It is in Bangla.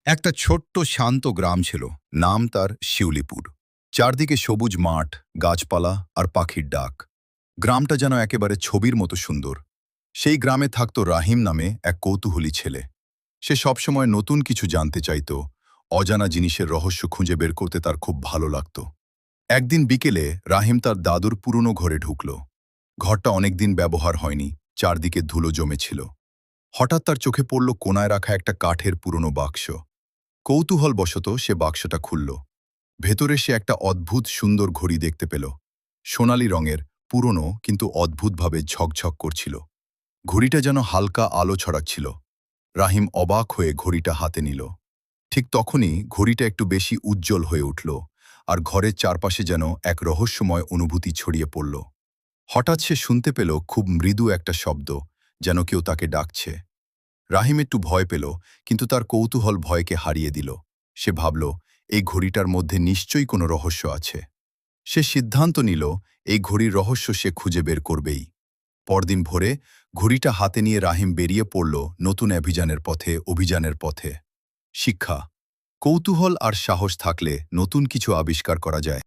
একটা ছোট্ট শান্ত গ্রাম ছিল। নাম তার শিউলিপুর। চারদিকে সবুজ মাঠ, গাছপালা আর পাখির ডাক। গ্রামটা যেন একেবারে ছবির মতো সুন্দর। সেই গ্রামে থাকত রাহিম নামে এক কৌতূহলী ছেলে। সে সবসময় নতুন কিছু জানতে চাইত। অজানা জিনিসের রহস্য খুঁজে বের করতে তার খুব ভালো লাগত। একদিন বিকেলে রাহিম তার দাদুর পুরনো ঘরে ঢুকল। ঘরটা অনেকদিন ব্যবহার হয়নি, চারদিকে ধুলো জমেছিল। হঠাৎ তার চোখে পড়ল কোনায় রাখা একটা কাঠের পুরনো বাক্স। কৌতূহলবশত সে বাক্সটা খুলল। ভেতরে সে একটা অদ্ভুত সুন্দর ঘড়ি দেখতে পেল। সোনালি রঙের, পুরনো কিন্তু অদ্ভুতভাবে ঝকঝক করছিল। ঘড়িটা যেন হালকা আলো ছড়াচ্ছিল। রাহিম অবাক হয়ে ঘড়িটা হাতে নিল। ঠিক তখনই ঘড়িটা একটু বেশি উজ্জ্বল হয়ে উঠল, আর ঘরের চারপাশে যেন এক রহস্যময় অনুভূতি ছড়িয়ে পড়ল। হঠাৎ সে শুনতে পেল খুব মৃদু একটা শব্দ, যেন কেউ তাকে ডাকছে। রাহিম একটু ভয় পেল, কিন্তু তার কৌতূহল ভয়কে হারিয়ে দিল। সে ভাবল, এই ঘড়িটার মধ্যে নিশ্চয়ই কোনো রহস্য আছে। সে সিদ্ধান্ত নিল, এই ঘড়ির রহস্য সে খুঁজে বের করবেই। পরদিন ভোরে ঘড়িটা হাতে নিয়ে রাহিম বেরিয়ে পড়ল নতুন অভিযানের পথে। শিক্ষা: কৌতূহল আর সাহস থাকলে নতুন কিছু আবিষ্কার করা যায়।